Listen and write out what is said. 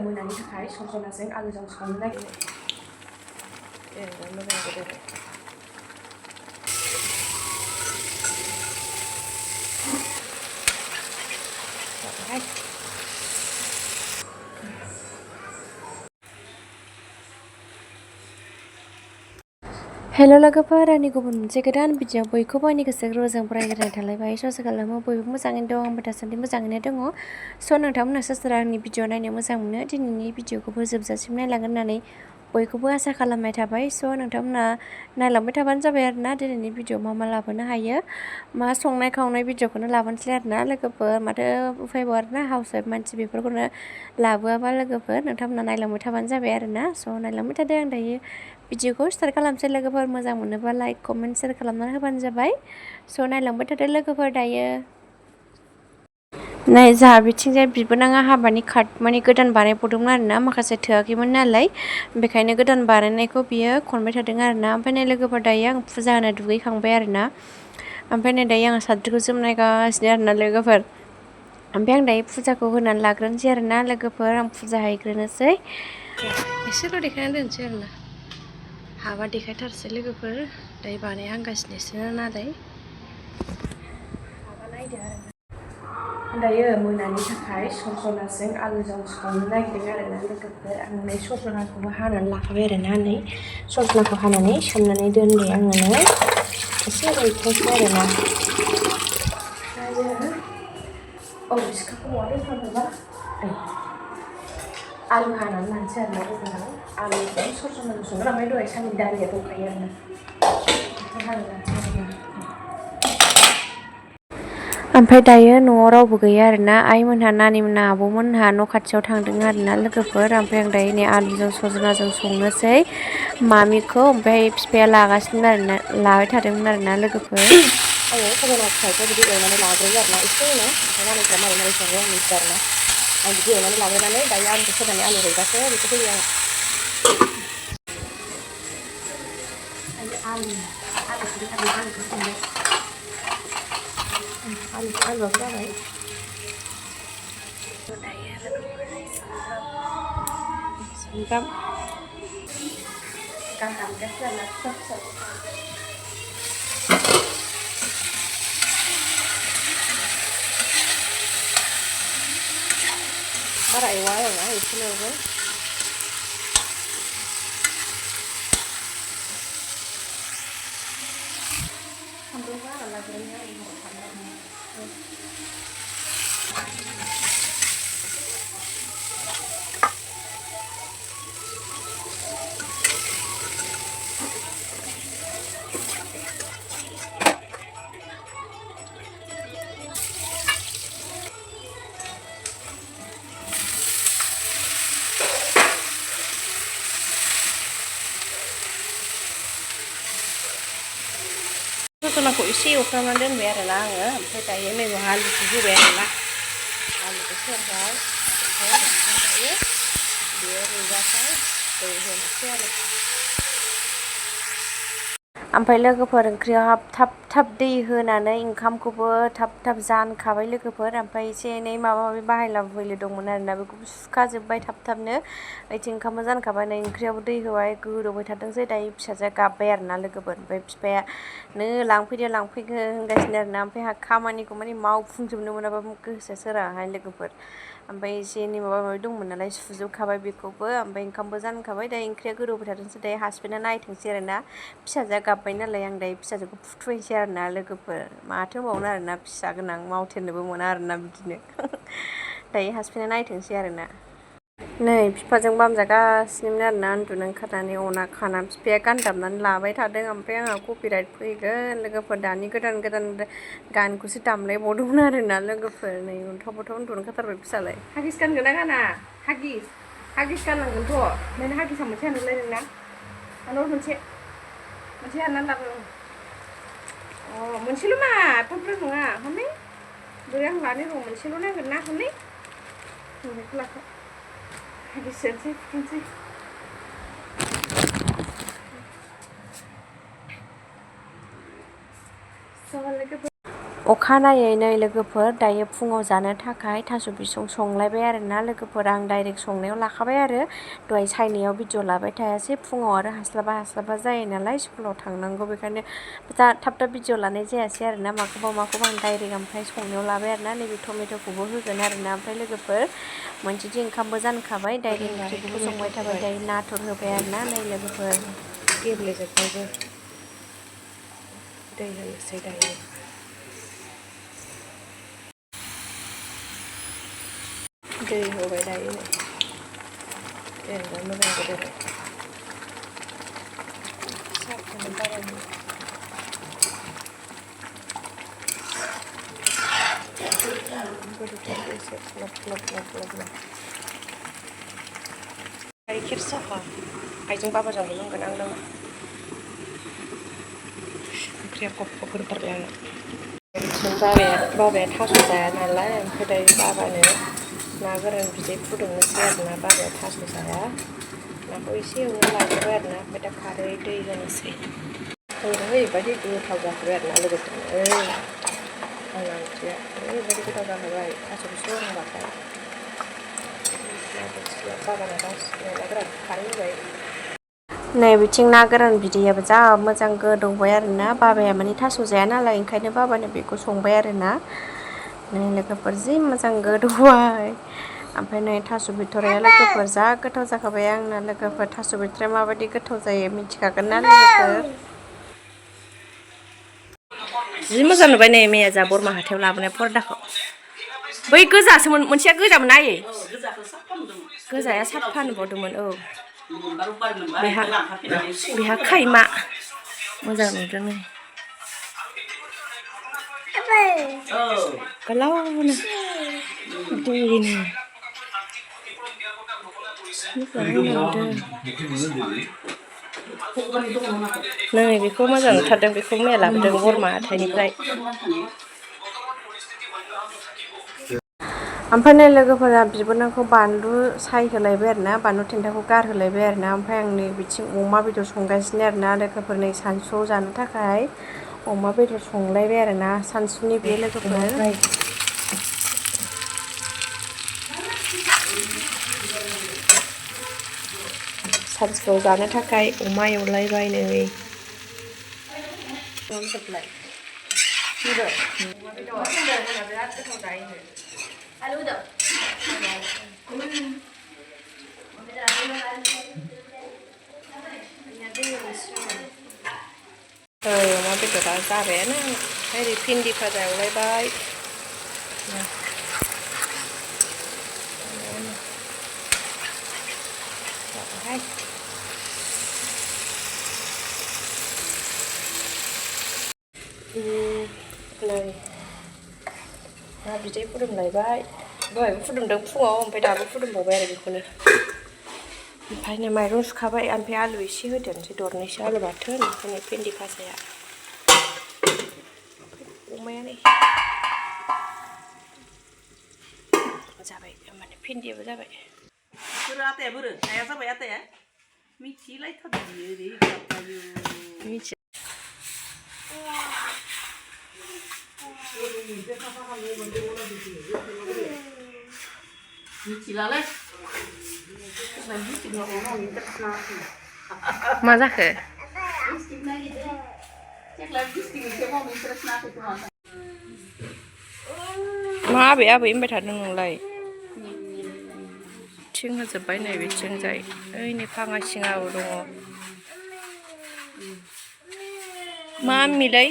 मोनानि थाखाय सजनाजों आलुजों संनो नागिरदों। मोजां गोदौ। हेल' लोगोफोर, आंनि गुबुन मोनसे गोदान भिडिअ बयखौबो आंनि गोसो गोरबोजों बरायग्रोनाय थालायबाय। ससे खालामो बयबो मोजाङैनो दं, आंबो दासान्दि मोजाङैनो दङ। नोंथांमोना सोर आंनि भिडिअ नायनो मोजां मोनो, दिनैनि भिडिअखौबो जोबजासिम नायलांगोन होननानै बयखौबो आसा खालामनाय थाबाय। नोंथांमोना नायलांबाय थाबानो जाबाय आरोना दिनैनि भिडिअ मा लाबोनो हायो। मा संनाय खावनाय भिडिअखौनो लाबोनोसै आरोना लोगोफोर, माथो उफायबाव आरोना हाउस वाइफ मानसि बेफोरखौनो लाबोआबा लोगोफोर। नोंथांमोना नायलांबाय थाबानो जाबाय आरोना। नायलांबाय थादों आं दायो भिडिअखौ स्टार्ट खालामसै लोगोफोर। मोजां मोनोबा लाइक कमेन्ट शेयार खालामनानै होबानो जाबाय। नायलांबाय थादो लोगोफोर। दायो नाय जोंहा बिथिंजाय बिबोनाङा हाबानि कार्ड माने गोदान बानायबावदोंमोन आरोना, माखासे थोआखैमोन नालाय बेखायनो गोदान बानायनायखौ बियो खनबाय थादों आरोना। ओमफ्राय नै लोगोफोर दायो आं फुजा होनो दुगैखांबाय आरोना। ओमफ्राय नै दायो आं साद्रिखौ जोमनायगासिनो आरोना लोगोफोर। ओमफ्राय आं दायो फुजाखौ होनानै लाग्रोनोसै आरोना लोगोफोर। आं फुजा हैग्रोनोसै, एसेल' देखायनानै दोनसै आरोना। हाबा देखायथारसै लोगोफोर, दायो बानायहांगासिनोसो नालाय हाबा नायदो आरोना। दायो मोनानि थाखाय सजनाजों आलुजों संनो नागिरदों आरोना लोगोफोर। आं नै सजनाखौबो हानानै लाखाबाय आरोना। नै सजनाखौ हानानै सोमनानै दोनबाय आङो एसे रुइथोंसै आरोना। दायो सिखाखौ बहा दोनफ्लांखोबा आलु हानानै लानोसै आरोना लोगोफोर। आलुजों सजनाजों संगोन, ओमफ्राय दहाय साननि दालिया दंखायो आरोना, बेखौ हाना लानोसै आरोना। ओमफ्राय दायो न'आव रावबो गैया आरोना। आइमोनहा, नानिमोनहा, आब'मोनहा न' खाथियाव थांदों आरोना लोगोफोर। ओमफ्राय आं दायो नै आलुजों सजनाजों संनोसै मामिखौ। ओमफ्राय बिफाया लाबाय थादोंमोन आरोना लोगोफोर। आङो सजना फिथाइखौ बिदि एवनानै लाग्रोयो आरोना एसे ओमफ्राय नानिफ्रा मारै सङो आं मिथिया आरोना। आं बिदि एवनानै लाग्रोनानै दायो आलुखौ होनानै आलु रुइबासो बेखौ होयो आं। आलुखौ संबाय, आलुआबो जाबाय। सामब्राम गानहामगासिनो आरोना फिसा फिसा। बारा एवा आरोना एसेल' एवगोन। सामब्रामखौ हाना लाग्रोयो आं सजनाखौ एसे एवफ्रामनानै दोनबाय आरोना आङो। ओमफ्राय दायो नैबे आलुखौ होबाय आरोना। आलुखौ सेरबाय, ओमफ्राय दायो बेयो रुइबाथाय दै होनोसै आरो। ओमफ्राय लोगोफोर ओंख्रियाव थाब दै होनानै ओंखामखौबो थाब जानखाबाय लोगोफोर। ओमफ्राय एसे एनै माबा माबि बाहायला बुहायलि दंमोन आरोना, बेखौबो सुखाजोब्बाय थाबनो। ओइथिं ओंखामबो जानखाबाय, नै ओंख्रियावबो दै होबाय, गोदौबाय थाथोंसै। दायो फिसाजोआ गाबबाय आरोना लोगोफोर। ओमफ्राय बिफाया लांफैदो होनगासिनो आरोना। ओमफ्राय आंहा खामानिखौ माने मावफुंजोबनो मोनाबा गोसोआ सोराङाहाय लोगोफोर। ओमफ्राय एसे एनै माबा माबि दंमोन नालाय सुजोबखाबाय बेखौबो। ओमफ्राय ओंखामबो जानखाबाय, दायो ओंख्रिया गोदौबाय थाथोंसै। दायो हासबेन्डआ नायथोंसै आरोना। फिसाजोआ गाबबाय नालाय आं दायो फिसाजोखौ फुथुहैनोसै आरोना लोगोफोर। माथो होनबावनो आरोना, फिसा गोनां मावथेरनोबो मोना आरोना बिदिनो। दायो हासबेन्डआ नायथोंसै आरोना। नै बिफाजों बामजागासिनोमोन आरोना, उन्दुनो ओंखारनानै अना खाना बिफाया गान दामनानै लाबाय थादों। ओमफ्राय आंहा कपिराइट फैगोन लोगोफोर। दानि गोदान गानखौसो दामलायबावदोंमोन आरोना लोगोफोर। नै उनथाव उन्दुनो ओंखारथारबाय फिसालाय। हागिस गानगोन ना गाना? हागिस गाननांगोनथ'। नोंना हागिसा मोनसे हानोलाय नोंना आंनाव मोनसे हाननानै लाबो। मोनसेल' मा एफा बुरजा नङा हनै। बोरै आं लानो र', मोनसेल' नांगोन ना हनै। बेखौ लाखा, हागिस जानोसै फुथुनोसै। अखानायै लोगोफोर दायो फुङाव जानो थाखाय थास' बिसं संलायबाय आरोना लोगोफोर आं डाइरेक्ट संनायाव लाखाबाय आरो दहाय सायनायाव भिडिअ लाबाय थायासै फुङाव आरो हास्लाबा जायो नालाय स्कुलाव थांनांगौ बेखायनो थाब भिडिअ लानाय जायासै आरोना माखौबा आं डाइरेक्ट ओमफ्राय संनायाव लाबाय आरोना नैबे टमेट'खौबो होगोन आरोना ओमफ्राय लोगोफोर मोनसेथिं ओंखामबो जानखाबाय डाइरेक्ट ओंख्रिखौबो संबाय थाबाय दायो नाथुर होबाय आरोना नै लोगोफोर गेब्लेजोब्बायबो दै होनोसै दायो दै होबाय दायो जेनेबा मोजां गोदौबाय साखौनो बारायनो गोदौथोंसै एसे ग्लब गाइखेर साहा आइजों बाबाजोंबो लोंगोन आं लोङा ओंख्रिया गब होथारबाय आङो बाबाया थास' जाया नालाय ओमफ्राय दायो बाबानो ना गोरान बिदै फुदुंनोसै आरोना बाबाया थास' जाया नाखौ एसे एवना लाग्रोबाय आरोना ओमफ्राय दा खारै दै होनोसै ओरैबायदि गोथाव जाखाबाय आरोना लोगोफोर आंना ओंख्रिया ओरैबायदि गोथाव जाखाबाय थास' बिसं होनबाथाय बाबाना गासिबो ना गोरान खारै होबाय नै बिथिं ना गोरान बिदैयाबो जा मोजां गोदौबाय आरोना बाबाया माने थास' जाया नालाय ओंखायनो बाबानो बेखौ संबाय आरोना नै लोगोफोर जि मोजां गोदौबाय ओमफ्राय नै थास' बिथ'राया लोगोफोर जा गोथाव जाखाबाय आंना लोगोफोर थास' बिथ'राया माबायदि गोथाव जायो मिथिखागोन ना लोगोफोर जि मोजां नुबाय नै मैया जा बोरमा हाथायाव लाबोनाय पर्दाखौ बै गोजासोमोन मोनसेया गोजामोन आयै गोजाया साफा नुबावदोंमोन औ बेहा खायमा मोजां नुदों नै गोलावनो नै बेखौ मोजां नुथारदों बेखौ मैया लाबोदों बोरमा हाथायनिफ्राय ओमफ्राय नै लोगोफोरा बिबोनांखौ बानलु सायहोलायबाय आरोना बानलु थेन्थाखौ गारहोलायबाय आरोना ओमफ्राय आं नै बिथिं अमा बेदर संगासिनो आरोना लोगोफोर नै सानसुआव जानो थाखाय अमा बेदर संलायबाय आरोना सानसुनि बे लोगोफोर सानसुआव जानो थाखाय अमा एवलायबाय नै अमा बेदरा जाबायानो ओरै भिन्दि भाजा एवलायबाय नै ना बिदै फुदुंलायबाय दहायबो फुदुंदों फुङाव ओमफ्राय दाबो फुदुंबावबाय आरो बेखौनो ओमफ्राय नै माइरं सुखाबाय ओमफ्राय आलु एसे होदेरनोसै दरनैसो आलु बाथोन ओमफ्राय भिन्दि भाजाया अमाया नै जाबाय माने भिन्दियाबो जाबाय आटाया बोरो हाया जाबाय आटाया मिथिलायथारदों मिथिया मिथिलालै मा जाखो मा आबै होनबाय थादों नोंलाय थिं होजोब्बाय नै बिथिंजाय ओइनै फाङा सिङाव दङ मा मिलाय